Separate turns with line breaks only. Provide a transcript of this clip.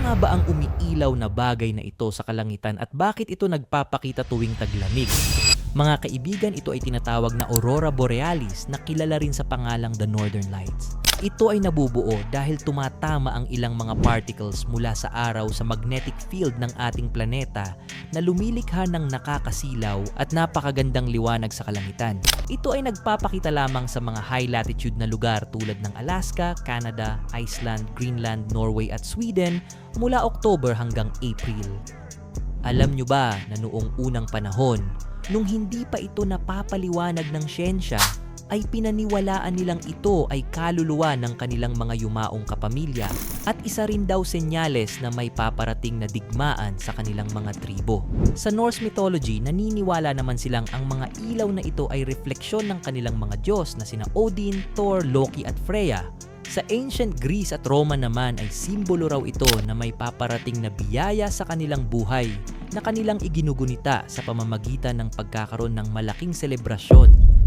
nga ba ang umiilaw na bagay na ito sa kalangitan at bakit ito nagpapakita tuwing taglamig? Mga kaibigan, ito ay tinatawag na Aurora Borealis na kilala rin sa pangalang The Northern Lights. Ito ay nabubuo dahil tumatama ang ilang mga particles mula sa araw sa magnetic field ng ating planeta na lumilikha ng nakakasilaw at napakagandang liwanag sa kalangitan. Ito ay nagpapakita lamang sa mga high latitude na lugar tulad ng Alaska, Canada, Iceland, Greenland, Norway at Sweden mula October hanggang April. Alam nyo ba na noong unang panahon, nung hindi pa ito napapaliwanag ng siyensya, ay pinaniwalaan nilang ito ay kaluluwa ng kanilang mga yumaong kapamilya at isa rin daw senyales na may paparating na digmaan sa kanilang mga tribo. Sa Norse mythology, naniniwala naman silang ang mga ilaw na ito ay refleksyon ng kanilang mga Diyos na sina Odin, Thor, Loki at Freya. Sa ancient Greece at Roma naman ay simbolo raw ito na may paparating na biyaya sa kanilang buhay na kanilang iginugunita sa pamamagitan ng pagkakaroon ng malaking selebrasyon.